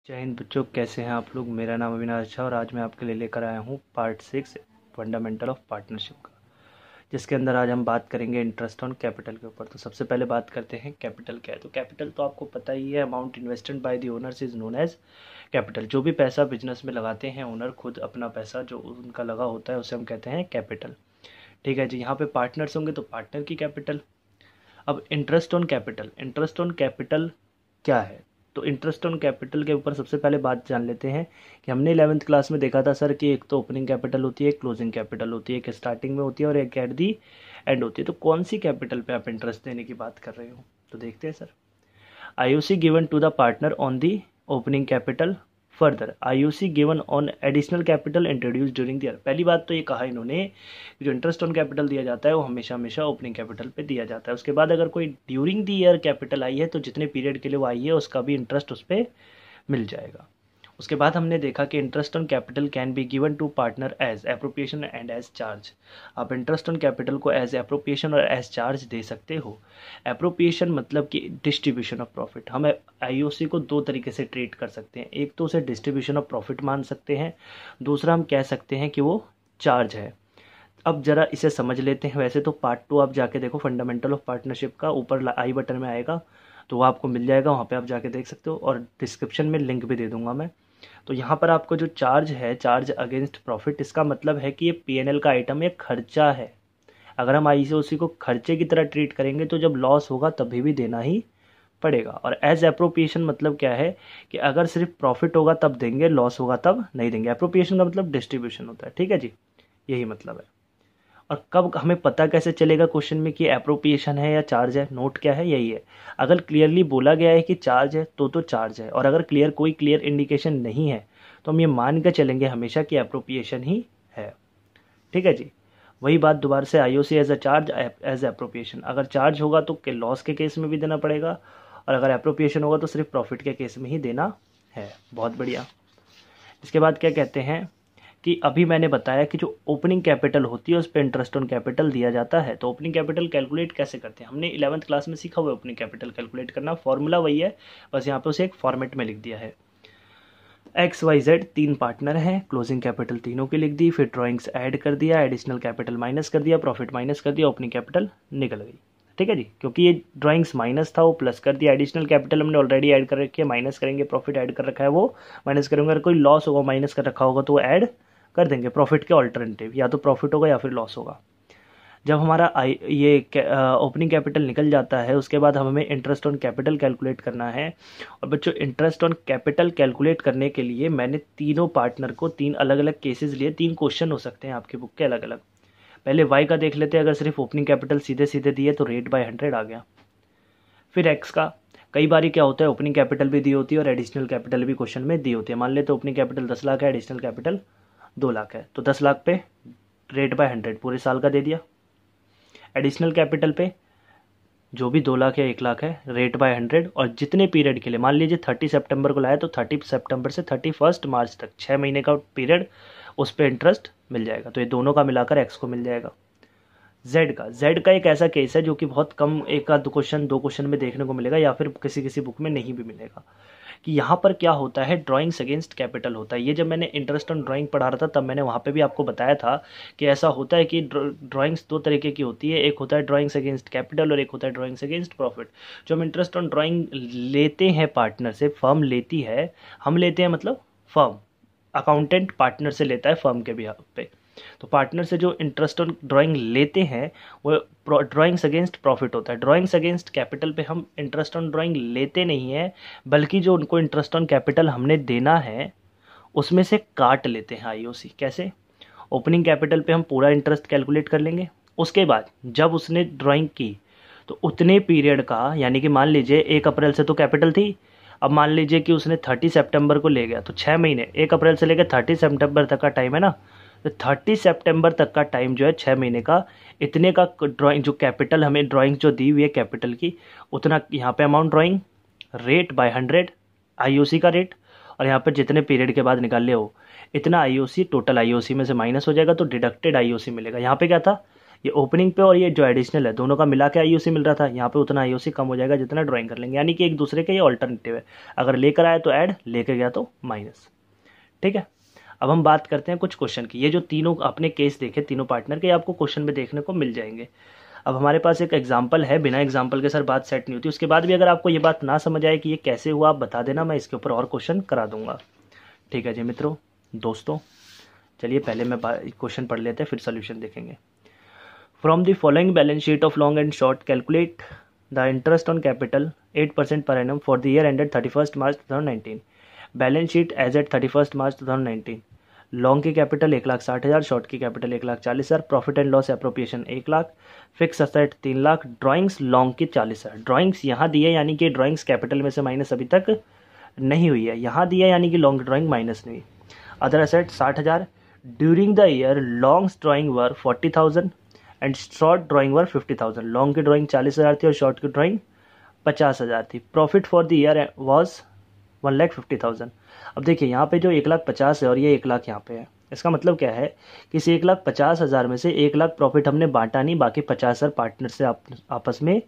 जय हिंद बच्चों, कैसे हैं आप लोग। मेरा नाम अविनाश झा और आज मैं आपके लिए लेकर आया हूँ पार्ट 6 फंडामेंटल ऑफ पार्टनरशिप का, जिसके अंदर आज हम बात करेंगे इंटरेस्ट ऑन कैपिटल के ऊपर। तो सबसे पहले बात करते हैं कैपिटल क्या है। तो कैपिटल तो आपको पता ही है, amount invested by the owners is known as capital. जो भी पैसा बिजनेस में लगाते हैं ओनर, खुद अपना पैसा जो उनका लगा होता है उसे हम कहते हैं कैपिटल। ठीक है जी। यहाँ पे पार्टनर्स होंगे तो पार्टनर की कैपिटल। अब interest on capital, interest on capital क्या है। तो इंटरेस्ट ऑन कैपिटल के ऊपर सबसे पहले बात जान लेते हैं कि हमने 11th क्लास में देखा था सर कि एक तो ओपनिंग कैपिटल होती है, एक क्लोजिंग कैपिटल होती है, एक स्टार्टिंग में होती है और एक एट दी एंड होती है। तो कौन सी कैपिटल पे आप इंटरेस्ट देने की बात कर रहे हो, तो देखते हैं sir. IOC given to the partner on the opening capital. Further IOC given on additional capital introduce during the year. पहली बात तो ये कहा इन्होंने कि जो इंटरेस्ट ऑन कैपिटल दिया जाता है वो हमेशा हमेशा ओपनिंग कैपिटल पे दिया जाता है। उसके बाद अगर कोई during the year capital I है तो जितने पीरियड के लिए वो आई है उसका भी इंटरेस्ट उस पर मिल जाएगा। उसके बाद हमने देखा कि interest on capital can be given to partner as appropriation and as charge. आप इंटरेस्ट ऑन कैपिटल को एज एप्रोप्रिएशन और एज चार्ज दे सकते हो। एप्रोप्रिएशन मतलब कि डिस्ट्रीब्यूशन ऑफ प्रॉफिट। हम आईओसी को दो तरीके से ट्रीट कर सकते हैं, एक तो उसे डिस्ट्रीब्यूशन ऑफ प्रॉफिट मान सकते हैं, दूसरा हम कह सकते हैं कि वो चार्ज है। अब जरा इसे समझ लेते हैं। वैसे तो पार्ट 2 आप जाके देखो फंडामेंटल ऑफ पार्टनरशिप का, ऊपर आई बटन में आएगा तो वो आपको मिल जाएगा, वहाँ पे आप जाके देख सकते हो और डिस्क्रिप्शन में लिंक भी दे दूंगा मैं। तो यहाँ पर आपको जो चार्ज है, चार्ज अगेंस्ट प्रॉफिट, इसका मतलब है कि ये पीएनएल का आइटम एक खर्चा है। अगर हम आईसीओसी को खर्चे की तरह ट्रीट करेंगे तो जब लॉस होगा तभी भी देना ही पड़ेगा। और एज एप्रोप्रिएशन मतलब क्या है कि अगर सिर्फ प्रॉफिट होगा तब देंगे, लॉस होगा तब नहीं देंगे। एप्रोप्रिएशन का मतलब डिस्ट्रीब्यूशन होता है। ठीक है जी, यही मतलब है। और कब हमें पता कैसे चलेगा क्वेश्चन में कि एप्रोप्रिएशन है या चार्ज है, नोट क्या है, यही है। अगर क्लियरली बोला गया है कि चार्ज है तो चार्ज है, और अगर कोई क्लियर इंडिकेशन नहीं है तो हम ये मान के चलेंगे हमेशा कि एप्रोप्रिएशन ही है। ठीक है जी। वही बात दोबारा से, IOC as a charge as appropriation. अगर चार्ज होगा तो लॉस के केस में भी देना पड़ेगा, और अगर एप्रोप्रिएशन होगा तो सिर्फ प्रॉफिट के केस में ही देना है। बहुत बढ़िया। इसके बाद क्या कहते हैं कि अभी मैंने बताया कि जो ओपनिंग कैपिटल होती है उस पर इंटरेस्ट ऑन कैपिटल दिया जाता है। तो ओपनिंग कैपिटल कैलकुलेट कैसे करते हैं, हमने 11th क्लास में सीखा हुआ है ओपनिंग कैपिटल कैलकुलेट करना। फॉर्मूला वही है, बस यहाँ पे उसे एक फॉर्मेट में लिख दिया है। एक्स वाई जेड 3 पार्टनर हैं, क्लोजिंग कैपिटल तीनों की लिख दी, फिर ड्राइंग्स ऐड कर दिया, एडिशनल कैपिटल माइनस कर दिया, प्रॉफिट माइनस कर दिया, ओपनिंग कैपिटल निकल गई। ठीक है जी। क्योंकि ये ड्राइंग्स माइनस था वो प्लस कर दिया, एडिशनल कैपिटल हमने ऑलरेडी ऐड कर रखी है, माइनस करेंगे, प्रॉफिट ऐड कर रखा है वो माइनस करेंगे। अगर कोई लॉस होगा माइनस कर रखा होगा तो वो ऐड कर देंगे प्रॉफिट के ऑल्टरनेटिव, या तो प्रॉफिट होगा या फिर लॉस होगा। जब हमारा ओपनिंग कैपिटल निकल जाता है उसके बाद हमें इंटरेस्ट ऑन कैपिटल कैलकुलेट करना है। और बच्चों इंटरेस्ट ऑन कैपिटल कैलकुलेट करने के लिए मैंने तीनों पार्टनर को 3 अलग अलग केसेस लिए। 3 क्वेश्चन हो सकते हैं आपकी बुक के अलग अलग। पहले वाई का देख लेते हैं। अगर सिर्फ ओपनिंग कैपिटल सीधे सीधे दिए तो रेट बाय 100 आ गया। फिर एक्स का, कई बार क्या होता है ओपनिंग कैपिटल भी दी होती है और एडिशनल कैपिटल भी क्वेश्चन में दी होती है। मान लेते ओपनिंग कैपिटल 10 लाख है, एडिशनल कैपिटल 2 लाख है, तो 10 लाख पे रेट बाय 100 पूरे साल का दे दिया। एडिशनल कैपिटल पे जो भी 2 लाख या 1 लाख है, रेट बाय 100, और जितने पीरियड के लिए, मान लीजिए 30 सितंबर को लाया तो 30 सितंबर से 31 मार्च तक 6 महीने का पीरियड, उस पर इंटरेस्ट मिल जाएगा। तो ये दोनों का मिलाकर एक्स को मिल जाएगा। जेड का एक ऐसा केस है जो कि बहुत कम, एक आध क्वेश्चन 2 क्वेश्चन में देखने को मिलेगा, या फिर किसी किसी बुक में नहीं भी मिलेगा। कि यहाँ पर क्या होता है, ड्राइंग्स अगेंस्ट कैपिटल होता है। ये जब मैंने इंटरेस्ट ऑन ड्राइंग पढ़ा रहा था तब मैंने वहाँ पे भी आपको बताया था कि ऐसा होता है कि ड्राइंग्स 2 तरीके की होती है, एक होता है ड्राइंग्स अगेंस्ट कैपिटल और एक होता है ड्राइंग्स अगेंस्ट प्रॉफिट। जो हम इंटरेस्ट ऑन ड्राइंग लेते हैं पार्टनर से, फर्म लेती है, हम लेते हैं मतलब फर्म, अकाउंटेंट पार्टनर से लेता है फर्म के बिहाफ पे। तो पार्टनर से जो इंटरेस्ट ऑन ड्राइंग लेते हैं वो ड्राइंग्स अगेंस्ट प्रॉफिट होता है। ड्राइंग्स अगेंस्ट कैपिटल पे हम इंटरेस्ट ऑन ड्राइंग लेते नहीं है, बल्कि जो उनको इंटरेस्ट ऑन कैपिटल हमने देना है उसमें से काट लेते हैं आईओसी। कैसे, ओपनिंग कैपिटल पे हम पूरा इंटरेस्ट कैलकुलेट कर लेंगे, उसके बाद जब उसने ड्राइंग की तो उतने पीरियड का, यानी कि मान लीजिए 1 अप्रैल से तो कैपिटल थी, अब मान लीजिए कि उसने 30 सितंबर को ले गया तो 6 महीने, 1 अप्रैल से लेकर 30 सितंबर तक का टाइम है ना, तो 30 सितंबर तक का टाइम जो है 6 महीने का, इतने का ड्राइंग जो कैपिटल हमें ड्राइंग जो दी हुई है कैपिटल की, उतना यहाँ पे amount drawing, rate by 100 IOC का रेट, और यहाँ पर जितने पीरियड के बाद निकाल ले हो इतना आईओसी, टोटल आईओसी में से माइनस हो जाएगा तो डिडक्टेड आईओसी मिलेगा। यहाँ पे क्या था, ये ओपनिंग पे और ये जो एडिशनल है दोनों का मिला के आईओसी मिल रहा था, यहाँ पे उतना आईओसी कम हो जाएगा जितना ड्राइंग कर लेंगे, यानी कि एक दूसरे के ये ऑल्टरनेटिव है, अगर लेकर आया तो ऐड, लेकर गया तो माइनस। ठीक है, अब हम बात करते हैं कुछ क्वेश्चन की। ये जो तीनों अपने केस देखे तीनों पार्टनर के, आपको क्वेश्चन में देखने को मिल जाएंगे। अब हमारे पास एक एग्जाम्पल है, बिना एग्जाम्पल के सर बात सेट नहीं होती। उसके बाद भी अगर आपको ये बात ना समझ आए कि ये कैसे हुआ, आप बता देना, मैं इसके ऊपर और क्वेश्चन करा दूंगा। ठीक है जी मित्रों, दोस्तों, चलिए पहले मैं क्वेश्चन पढ़ लेते हैं, फिर सोल्यूशन देखेंगे। From the following balance sheet of Long and Short calculate the interest on capital 8% per annum for the year ended 31 March 2019। Balance sheet as at 31 March 2019। Long की कैपिटल 1,60,000, शॉर्ट की capital 1,40,000, profit and loss appropriation 1 lakh, fix asset 3 lakh, drawings Long की 40,000। Drawings यहाँ दी है, यानी कि drawings capital में से minus अभी तक नहीं हुई है, यहाँ दी है यानी कि लॉन्ग ड्राइंग माइनस नहीं हुई। Other asset 60,000। During the year longs drawing were 40,000 and short drawing were 50,000। Long की ड्राइंग 40,000 थी और शॉर्ट की ड्राइंग 50,000 थी। Profit for the year was 1,50,000। अब देखिए यहाँ पे जो 1,50,000 है और ये 1 लाख यहाँ पे है, इसका मतलब क्या है कि इस 1,50,000 में से 1 लाख प्रॉफिट हमने बांटा नहीं, बाकी 50,000 पार्टनर से आपस में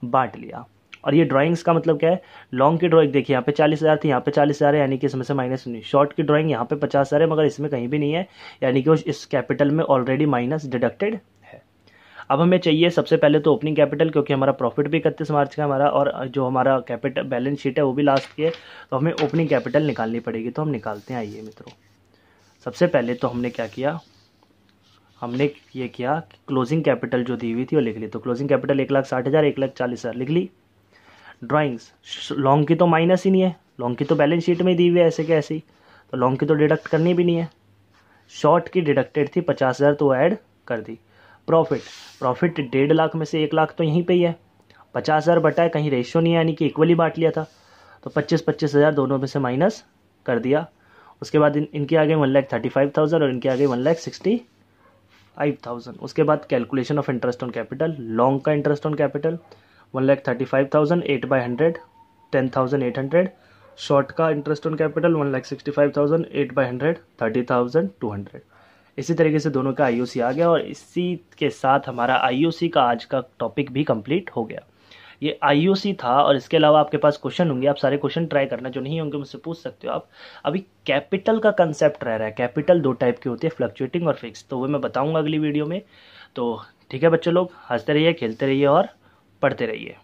बांट लिया। और ये ड्राइंग्स का मतलब क्या है, लॉन्ग की ड्राइंग देखिए यहाँ पे 40,000 थी, यहाँ पे 40,000 है, यानी कि इसमें से माइनस नहीं। शॉर्ट की ड्राइंग यहाँ पे 50,000 है मगर इसमें कहीं भी नहीं है, यानी कि इस कैपिटल में ऑलरेडी माइनस डिडक्टेड है। अब हमें चाहिए सबसे पहले तो ओपनिंग कैपिटल, क्योंकि हमारा प्रॉफिट भी 31 मार्च का हमारा, और जो हमारा कैपिटल बैलेंस शीट है वो भी लास्ट की है, तो हमें ओपनिंग कैपिटल निकालनी पड़ेगी। तो हम निकालते हैं, आइए मित्रों। सबसे पहले तो हमने क्या किया, हमने ये किया कि क्लोजिंग कैपिटल जो दी हुई थी वो लिख ली। तो क्लोजिंग कैपिटल 1,60,000, 1,40,000 लिख ली। ड्राइंग्स लॉन्ग की तो माइनस ही नहीं है, लॉन्ग की तो बैलेंस शीट में दी हुई है ऐसे के ऐसे ही, तो लॉन्ग की तो डिडक्ट करनी भी नहीं है। शॉर्ट की डिडक्टेड थी 50,000, तो वो ऐड कर दी। प्रॉफिट 1.5 लाख में से 1 लाख तो यहीं पे ही है, 50,000 बटा है, कहीं रेशियो नहीं है, यानी कि इक्वली बांट लिया था, तो 25,000 दोनों में से माइनस कर दिया। उसके बाद इनके आगे 1,35,000 और इनके आगे 1,65,000। उसके बाद calculation of interest on capital. Long का इंटरेस्ट ऑन कैपिटल 1,35,000, 8/100 10,800। शॉर्ट का इंटरेस्ट ऑन कैपिटल 1,65,000, 8/100 30,200। इसी तरीके से दोनों का आईओसी आ गया, और इसी के साथ हमारा आईओसी का आज का टॉपिक भी कंप्लीट हो गया। ये आईओसी था, और इसके अलावा आपके पास क्वेश्चन होंगे, आप सारे क्वेश्चन ट्राई करना, जो नहीं होंगे मुझसे पूछ सकते हो आप। अभी कैपिटल का कंसेप्ट रह रहा है, कैपिटल 2 टाइप की होती है, फ्लक्चुएटिंग और फिक्स, तो वो मैं बताऊंगा अगली वीडियो में। तो ठीक है बच्चों लोग, हंसते रहिए, खेलते रहिए और पढ़ते रहिए।